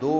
2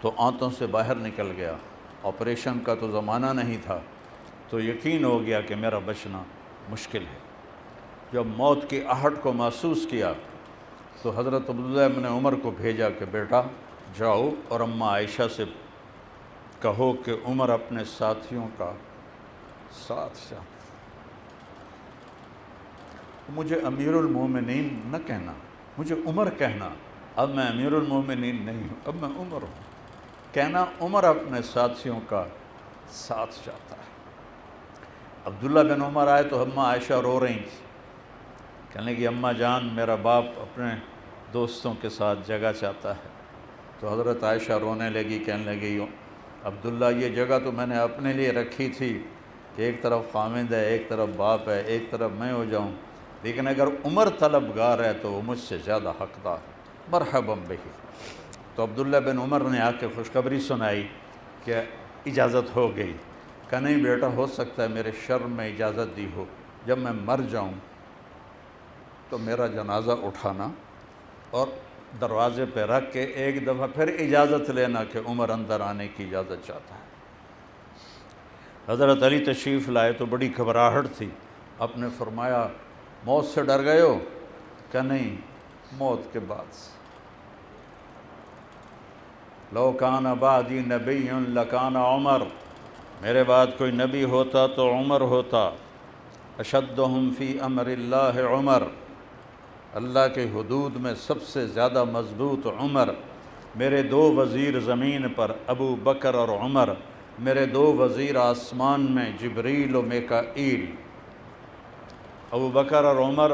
تو آنتوں سے باہر نکل گیا، آپریشن کا تو زمانہ نہیں تھا، تو یقین ہو گیا کہ میرا بچنا مشکل ہے۔ جب موت کی آہٹ کو محسوس کیا تو حضرت عبداللہ ابن عمر کو بھیجا کہ بیٹا جاؤ اور اماں عائشہ سے کہو کہ عمر اپنے ساتھیوں کا ساتھ چاہتا۔ مجھے امیر المومنین نہ کہنا، مجھے عمر کہنا، اب میں امیر المومنین نہیں ہوں، اب میں عمر ہوں۔ کہنا عمر اپنے ساتھیوں کا ساتھ چاہتا ہے۔ عبداللہ بن عمر آئے تو اماں عائشہ رو رہی تھی، کہنے لگی اماں جان میرا باپ اپنے دوستوں کے ساتھ جگہ چاہتا ہے۔ تو حضرت عائشہ رونے لگی، کہنے لگی عبداللہ یہ جگہ تو میں نے اپنے لیے رکھی تھی کہ ایک طرف خامد ہے، ایک طرف باپ ہے، ایک طرف میں ہو جاؤں، لیکن اگر عمر طلبگار ہے تو وہ مجھ سے زیادہ حقدار، مرحبا بہی۔ تو عبداللہ بن عمر نے آ کے خوشخبری سنائی کہ اجازت ہو گئی۔ کہا نہیں بیٹا، ہو سکتا ہے میرے شرم میں اجازت دی ہو، جب میں مر جاؤں تو میرا جنازہ اٹھانا اور دروازے پہ رکھ کے ایک دفعہ پھر اجازت لینا کہ عمر اندر آنے کی اجازت چاہتا ہے۔ حضرت علی تشریف لائے تو بڑی گھبراہٹ تھی، آپ نے فرمایا موت سے ڈر گئے ہو؟ کہ نہیں، موت کے بعد سے۔ لو کان بعدی نبی لکان عمر، میرے بعد کوئی نبی ہوتا تو عمر ہوتا۔ اشدہم فی امر اللہ عمر، اللہ کے حدود میں سب سے زیادہ مضبوط عمر۔ میرے دو وزیر زمین پر ابو بکر اور عمر، میرے دو وزیر آسمان میں جبریل و میکائیل۔ ابو بکر اور عمر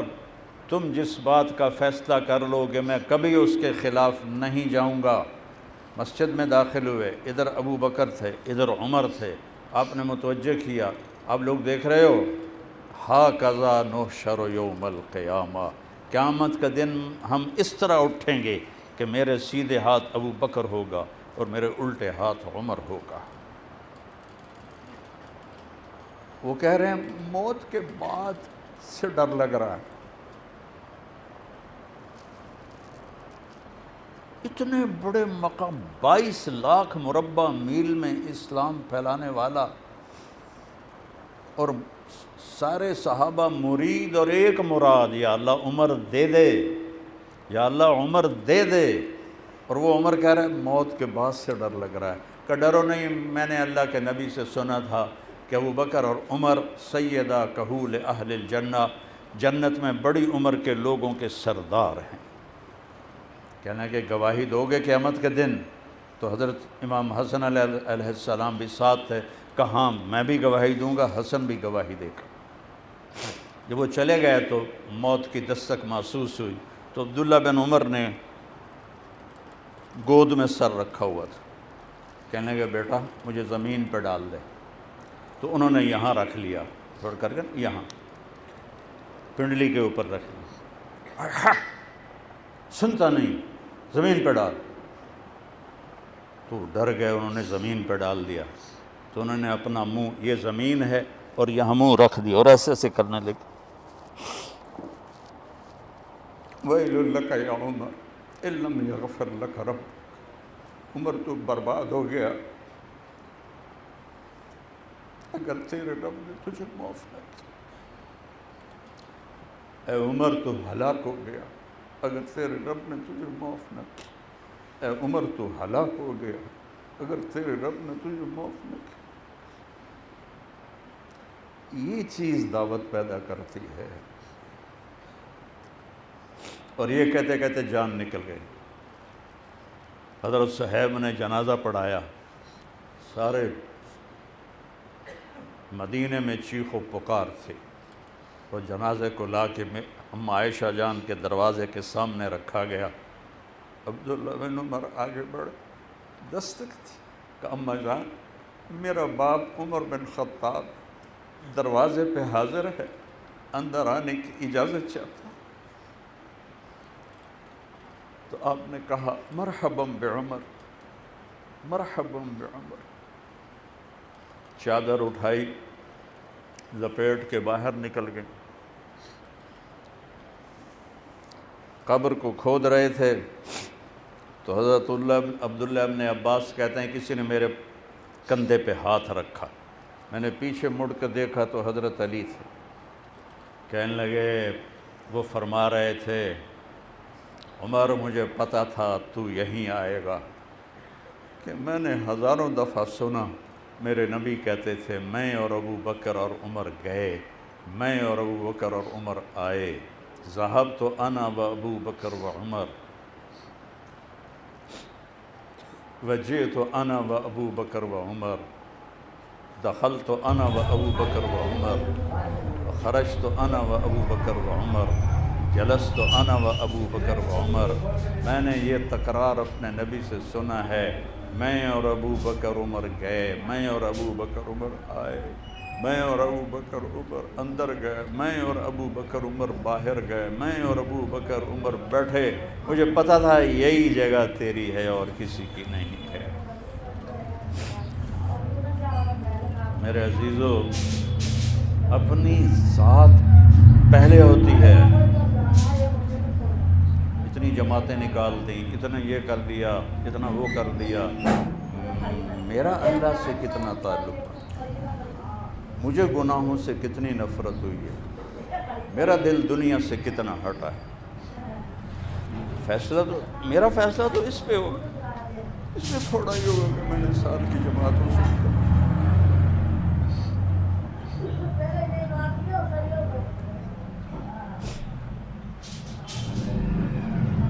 تم جس بات کا فیصلہ کر لو گے میں کبھی اس کے خلاف نہیں جاؤں گا۔ مسجد میں داخل ہوئے، ادھر ابو بکر تھے، ادھر عمر تھے، آپ نے متوجہ کیا، آپ لوگ دیکھ رہے ہو، ہاکذا نحشر یوم القیامہ، قیامت کا دن ہم اس طرح اٹھیں گے کہ میرے سیدھے ہاتھ ابو بکر ہوگا اور میرے الٹے ہاتھ عمر ہوگا۔ وہ کہہ رہے ہیں موت کے بعد سے ڈر لگ رہا ہے۔ اتنے بڑے مقام، 22 لاکھ مربع میل میں اسلام پھیلانے والا، اور سارے صحابہ مرید اور ایک مراد، یا اللہ عمر دے دے، یا اللہ عمر دے دے، اور وہ عمر کہہ رہا ہے موت کے بعد سے ڈر لگ رہا ہے۔ کہ ڈرو نہیں، میں نے اللہ کے نبی سے سنا تھا کہ ابو بکر اور عمر سیدہ کہول اہل الجنہ، جنت میں بڑی عمر کے لوگوں کے سردار ہیں۔ کہنا کہ گواہی دو گے قیامت کے دن؟ تو حضرت امام حسن علیہ السلام بھی ساتھ تھے، کہاں میں بھی گواہی دوں گا، حسن بھی گواہی دے گا۔ جب وہ چلے گئے تو موت کی دستک محسوس ہوئی، تو عبداللہ بن عمر نے گود میں سر رکھا ہوا تھا، کہنے لگے بیٹا مجھے زمین پہ ڈال دے۔ تو انہوں نے یہاں رکھ لیا، چھوڑ کر کے یہاں پنڈلی کے اوپر رکھ لیا، سنتا نہیں، زمین پہ ڈال۔ تو ڈر گئے، انہوں نے زمین پہ ڈال دیا، تو انہوں نے اپنا منہ، یہ زمین ہے اور یہاں منہ رکھ دیا اور ایسے ایسے کرنے لگے، وَيْلٌ لَكَ يَا عُمَرْ إِن لَّمْ يَغْفِرْ لَكَ رَبُّكَ، عمر تو برباد ہو گیا اگر تیرے رب نے تجھے معاف نہ کیا۔ اے عمر تو ہلاک ہو گیا اگر تیرے رب نے تجھے معاف نہ کیا۔ اے عمر تو ہلاک ہو گیا اگر تیرے رب نے تجھے معاف نہ کیا۔ یہ چیز دعوت پیدا کرتی ہے، اور یہ کہتے کہتے جان نکل گئی۔ حضرت صہیب نے جنازہ پڑھایا، سارے مدینے میں چیخ و پکار تھی، اور جنازے کو لا کے اماں عائشہ جان کے دروازے کے سامنے رکھا گیا۔ عبداللہ بن عمر آگے بڑھے، دستک تھی کہ اماں جان میرا باپ عمر بن خطاب دروازے پہ حاضر ہے، اندر آنے کی اجازت چاہتا۔ تو آپ نے کہا مرحبا بعمر، مرحبا بعمر۔ چادر اٹھائی، لپیٹ کے باہر نکل گئے۔ قبر کو کھود رہے تھے تو حضرت عبداللہ ابن عباس کہتے ہیں کسی نے میرے کندھے پہ ہاتھ رکھا، میں نے پیچھے مڑ کر دیکھا تو حضرت علی تھے۔ کہنے لگے، وہ فرما رہے تھے، عمر مجھے پتہ تھا تو یہیں آئے گا، کہ میں نے ہزاروں دفعہ سنا میرے نبی کہتے تھے میں اور ابو بکر اور عمر گئے، میں اور ابو بکر اور عمر آئے، ذہبت انا و ابو بکر و عمر وجئت انا و ابو بکر و عمر، دخلت انا و ابو بکر و عمر خرجت انا و ابو بکر و عمر جلست انا و ابو بکر و عمر۔ میں نے یہ تکرار اپنے نبی سے سنا ہے، میں اور ابو بکر عمر گئے، میں اور ابو بکر عمر آئے، میں اور ابو بکر عمر اندر گئے، میں اور ابو بکر عمر باہر گئے، میں اور ابو بکر عمر بیٹھے، مجھے پتہ تھا یہی جگہ تیری ہے اور کسی کی نہیں ہے۔ میرے عزیزو، اپنی ذات پہلے ہوتی ہے۔ اتنی جماعتیں نکال دیں، اتنا یہ کر دیا، اتنا وہ کر دیا، میرا اللہ سے کتنا تعلق ہے، مجھے گناہوں سے کتنی نفرت ہوئی ہے، میرا دل دنیا سے کتنا ہٹا ہے۔ فیصلہ تو میرا فیصلہ تو اس پہ ہوگا، اس میں تھوڑا ہی ہوگا کہ میں نے سال کی جماعتوں سے کہا۔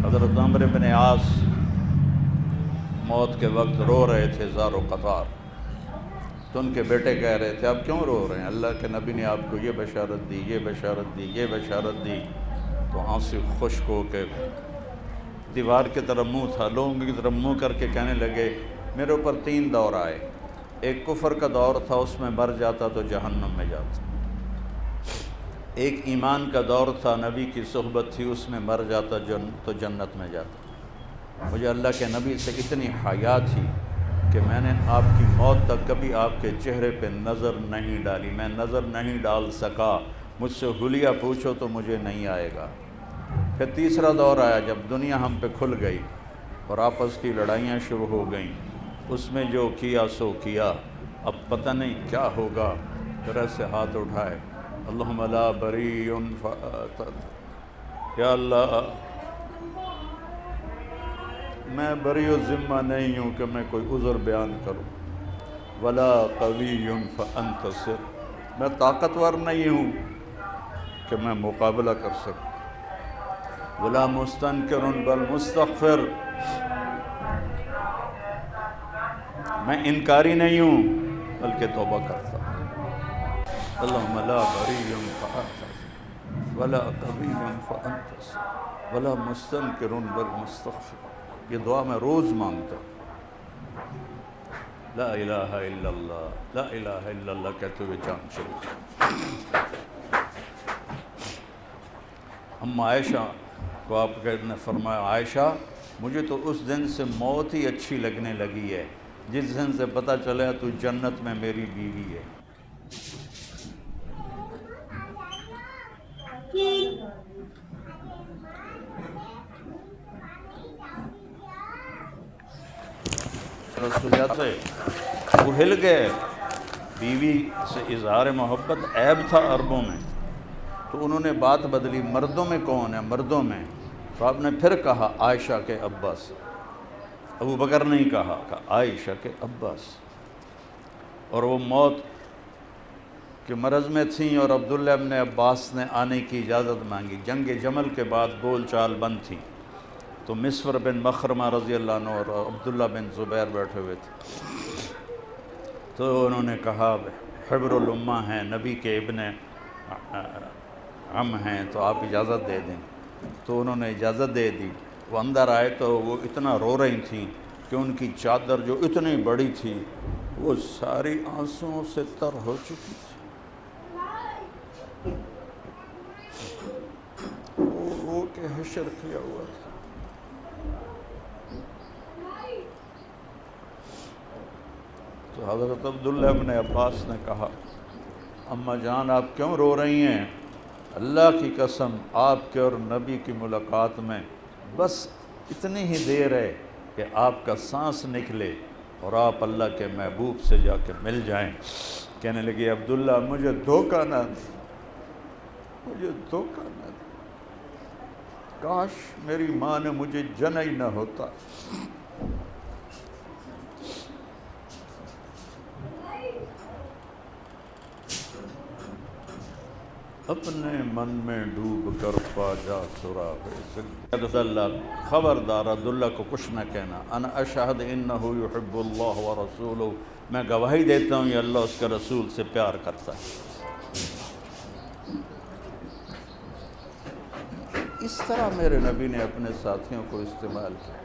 حضرت عمرو بن عاص موت کے وقت رو رہے تھے زار و قطار، تو ان کے بیٹے کہہ رہے تھے آپ کیوں رو رہے ہیں، اللہ کے نبی نے آپ کو یہ بشارت دی، یہ بشارت دی، یہ بشارت دی۔ تو آنسو خشک ہو کے دیوار کی طرف منہ تھا، لوگوں کی طرف منہ کر کے کہنے لگے میرے اوپر 3 دور آئے، ایک کفر کا دور تھا، اس میں مر جاتا تو جہنم میں جاتا، ایک ایمان کا دور تھا، نبی کی صحبت تھی، اس میں مر جاتا تو جنت میں جاتا۔ مجھے اللہ کے نبی سے اتنی حیا تھی کہ میں نے آپ کی موت تک کبھی آپ کے چہرے پہ نظر نہیں ڈالی، میں نظر نہیں ڈال سکا، مجھ سے حلیہ پوچھو تو مجھے نہیں آئے گا۔ پھر تیسرا دور آیا جب دنیا ہم پہ کھل گئی اور آپس کی لڑائیاں شروع ہو گئیں، اس میں جو کیا سو کیا، اب پتہ نہیں کیا ہوگا، پھر ایسے ہاتھ اٹھائے اللہم لا بری یا اللہ میں بری و ذمہ نہیں ہوں کہ میں کوئی عذر بیان کروں، ولا قوی فانتصر، میں طاقتور نہیں ہوں کہ میں مقابلہ کر سکوں، ولا مستنکر بل مستغفر، میں انکاری نہیں ہوں بلکہ توبہ کرتا ہوں۔ اللہم لا بری فانتصر ولا قوی فانتصر ولا مستنکر بل مستغفر۔ یہ دعا میں روز مانگتا ہوں، لا الہ الا اللہ، لا الہ الا اللہ کہتے ہوئے جان چلی۔ اما عائشہ کو آپ نے فرمایا عائشہ مجھے تو اس دن سے موت ہی اچھی لگنے لگی ہے جس دن سے پتہ چلا تو جنت میں میری بیوی ہے۔ رسولیات سے وہ ہل گئے، بیوی سے اظہار محبت عیب تھا عربوں میں، تو انہوں نے بات بدلی، مردوں میں کون ہے، مردوں میں، تو آپ نے پھر کہا عائشہ کے ابا سے، ابو بکر نہیں کہا، عائشہ کے ابا سے، اور وہ موت کے مرض میں تھیں اور عبداللہ ابن عباس نے آنے کی اجازت مانگی، جنگ جمل کے بعد بول چال بند تھی، تو مسور بن مخرمہ رضی اللہ عنہ اور عبداللہ بن زبیر بیٹھے ہوئے تھے، تو انہوں نے کہا حبر الامہ ہیں، نبی کے ابن عم ہیں، تو آپ اجازت دے دیں، تو انہوں نے اجازت دے دی۔ وہ اندر آئے تو وہ اتنا رو رہی تھیں کہ ان کی چادر جو اتنی بڑی تھی وہ ساری آنسوؤں سے تر ہو چکی تھی، وہ رو کے حشر کیا ہوا تھا۔ تو حضرت عبداللہ ابن عباس نے کہا اماں جان آپ کیوں رو رہی ہیں، اللہ کی قسم آپ کے اور نبی کی ملاقات میں بس اتنی ہی دیر ہے کہ آپ کا سانس نکلے اور آپ اللہ کے محبوب سے جا کے مل جائیں۔ کہنے لگی عبداللہ مجھے دھوکہ نہ دے، مجھے دھوکہ نہ دے، کاش میری ماں نے مجھے جنا ہی نہ ہوتا۔ اپنے من میں ڈوب کر پا جا سراغ زندگی۔ اللہ خبردار عبداللہ کو کچھ نہ کہنا، انا اشہد انہ یحب اللہ ورسولہ، میں گواہی دیتا ہوں یہ اللہ اس کے رسول سے پیار کرتا ہے۔ اس طرح میرے نبی نے اپنے ساتھیوں کو استعمال کیا۔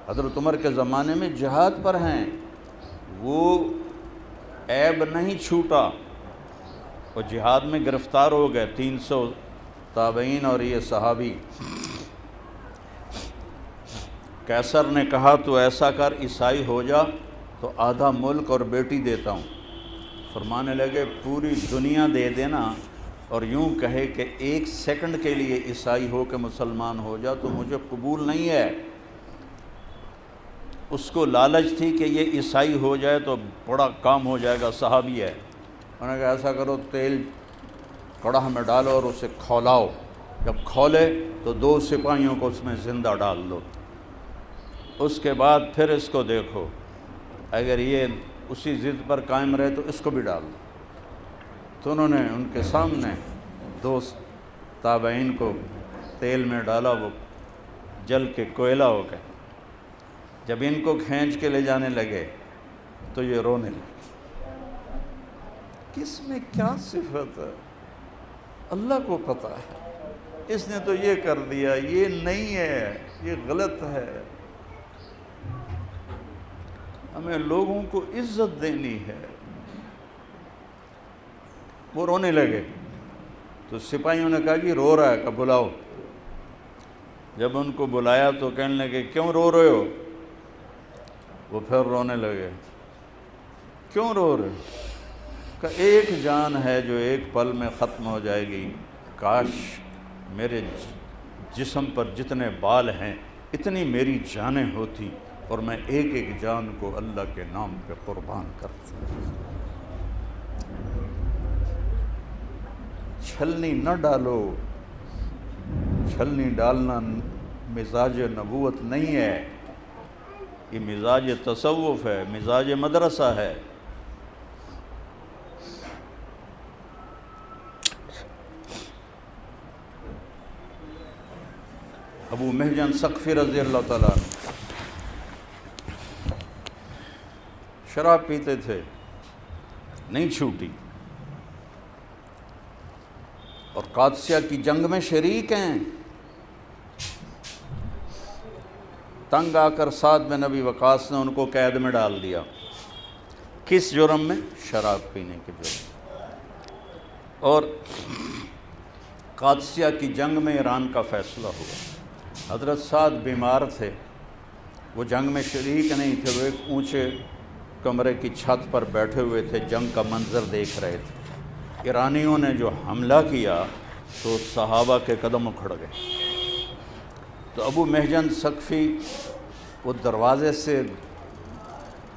حضرت عمر کے زمانے میں جہاد پر ہیں، وہ عیب نہیں چھوٹا، وہ جہاد میں گرفتار ہو گئے، 300 تابعین اور یہ صحابی۔ قیصر نے کہا تو ایسا کر عیسائی ہو جا تو آدھا ملک اور بیٹی دیتا ہوں۔ فرمانے لگے پوری دنیا دے دینا اور یوں کہے کہ 1 سیکنڈ کے لیے عیسائی ہو کے مسلمان ہو جا تو مجھے قبول نہیں ہے۔ اس کو لالچ تھی کہ یہ عیسائی ہو جائے تو بڑا کام ہو جائے گا، صحابی ہے۔ انہوں نے کہا ایسا کرو تیل کڑاہ میں ڈالو اور اسے کھولاؤ، جب کھولے تو 2 سپاہیوں کو اس میں زندہ ڈال دو، اس کے بعد پھر اس کو دیکھو، اگر یہ اسی ضد پر قائم رہے تو اس کو بھی ڈال دو۔ تو انہوں نے ان کے سامنے 2 تابعین کو تیل میں ڈالا، وہ جل کے کوئلہ ہو گئے۔ جب ان کو کھینچ کے لے جانے لگے تو یہ رونے لگے۔ کس میں کیا صفت ہے اللہ کو پتہ ہے، اس نے تو یہ کر دیا، یہ نہیں ہے، یہ غلط ہے۔ ہمیں لوگوں کو عزت دینی ہے۔ وہ رونے لگے تو سپاہیوں نے کہا کہ رو رہا ہے، کہ بلاؤ۔ جب ان کو بلایا تو کہنے لگے کیوں رو رہے ہو؟ وہ پھر رونے لگے، کیوں رو رہے ہو؟ کہ ایک جان ہے جو ایک پل میں ختم ہو جائے گی، کاش میرے جسم پر جتنے بال ہیں اتنی میری جانیں ہوتی اور میں ایک ایک جان کو اللہ کے نام پہ قربان کرتا۔ چھلنی نہ ڈالو، چھلنی ڈالنا مزاج نبوت نہیں ہے، یہ مزاج تصوف ہے، مزاج مدرسہ ہے۔ ابو محجن ثقفی رضی اللہ تعالیٰ عنہ شراب پیتے تھے، نہیں چھوٹی، اور قادسیہ کی جنگ میں شریک ہیں۔ تنگ آ کر سعد بن ابی وقاص نے ان کو قید میں ڈال دیا۔ کس جرم میں؟ شراب پینے کے جرم۔ اور قادسیہ کی جنگ میں ایران کا فیصلہ ہوا۔ حضرت سعد بیمار تھے، وہ جنگ میں شریک نہیں تھے، وہ ایک اونچے کمرے کی چھت پر بیٹھے ہوئے تھے، جنگ کا منظر دیکھ رہے تھے۔ ایرانیوں نے جو حملہ کیا تو صحابہ کے قدم اکھڑ گئے۔ تو ابو محجن ثقفی وہ دروازے سے،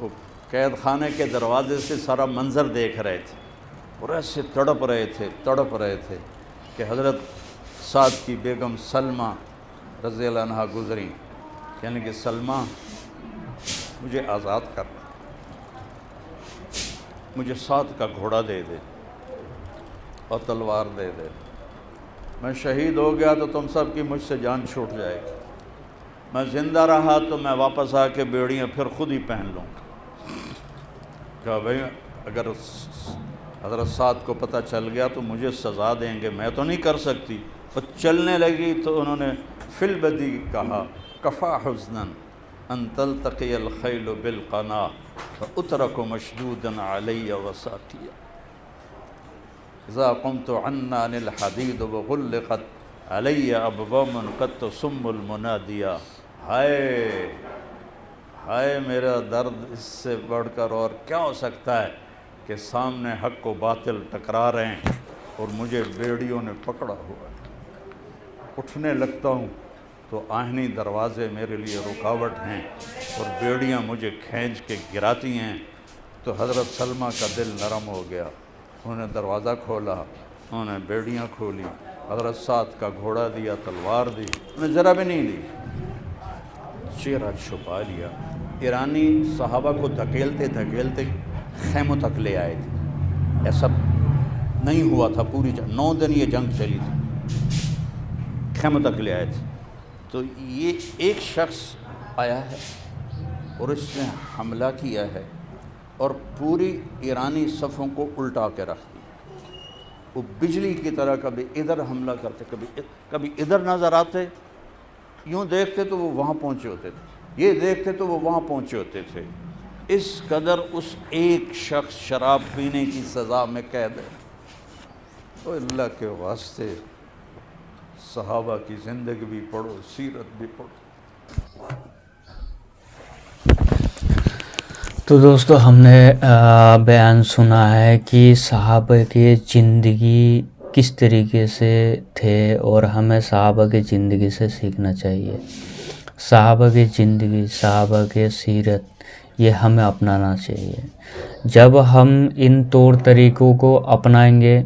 وہ قید خانے کے دروازے سے سارا منظر دیکھ رہے تھے اور ایسے تڑپ رہے تھے کہ حضرت سعد کی بیگم سلمہ رضی اللہ عنہ گزری، کہنے کہ سلمہ مجھے آزاد کر، مجھے سعد کا گھوڑا دے دے اور تلوار دے دے، میں شہید ہو گیا تو تم سب کی مجھ سے جان چھوٹ جائے گی، میں زندہ رہا تو میں واپس آ کے بیڑیاں پھر خود ہی پہن لوں گا۔ کہا بھائی اگر حضرت سعد کو پتہ چل گیا تو مجھے سزا دیں گے، میں تو نہیں کر سکتی۔ اور چلنے لگی تو انہوں نے فی البدی کہا کفا حزنا ان تلتقی الخیل بالقنا فاترک مشدودا علی وساطیا اذا قمت عنا عن الحدید وغلقت علی ابواب قد تسم المنادیا۔ ہائے ہائے میرا درد، اس سے بڑھ کر اور کیا ہو سکتا ہے کہ سامنے حق و باطل ٹکرا رہے ہیں اور مجھے بیڑیوں نے پکڑا ہوا ہے، اٹھنے لگتا ہوں تو آہنی دروازے میرے لیے رکاوٹ ہیں اور بیڑیاں مجھے کھینچ کے گراتی ہیں۔ تو حضرت سلمہ کا دل نرم ہو گیا، انہوں نے دروازہ کھولا، انہوں نے بیڑیاں کھولی، حضرت سعد کا گھوڑا دیا، تلوار دی، انہوں نے ذرا بھی نہیں دی، چہرہ چھپا لیا۔ ایرانی صحابہ کو دھکیلتے دھکیلتے خیموں تک لے آئے تھے، ایسا نہیں ہوا تھا پوری 9 دن یہ جنگ چلی تھی، خیموں تک لے آئے تھے۔ تو یہ ایک شخص آیا ہے اور اس نے حملہ کیا ہے اور پوری ایرانی صفوں کو الٹا کے رکھ دیا۔ وہ بجلی کی طرح کبھی ادھر حملہ کرتے، کبھی ادھر نظر آتے، یوں دیکھتے تو وہ وہاں پہنچے ہوتے تھے، یہ دیکھتے تو وہ وہاں پہنچے ہوتے تھے۔ اس قدر اس ایک شخص شراب پینے کی سزا میں قید ہے۔ تو اللہ کے واسطے صحابہ کی زندگی بھی پڑھو، سیرت بھی پڑھو۔ تو دوستو ہم نے بیان سنا ہے کہ صحابہ کی زندگی کس طریقے سے تھے اور ہمیں صحابہ کی زندگی سے سیکھنا چاہیے۔ صحابہ کی زندگی، صحابہ کی سیرت یہ ہمیں اپنانا چاہیے۔ جب ہم ان طور طریقوں کو اپنائیں گے،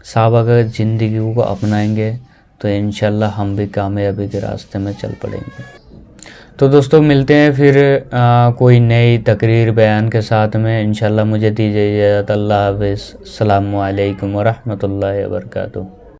صحابہ کی زندگی کو اپنائیں گے، تو انشاءاللہ ہم بھی کامیابی کے راستے میں چل پڑیں گے۔ تو دوستو ملتے ہیں پھر کوئی نئی تقریر بیان کے ساتھ میں، انشاءاللہ مجھے دیجیے اجازت۔ اللہ حافظ، السلام علیکم ورحمۃ اللہ وبرکاتہ۔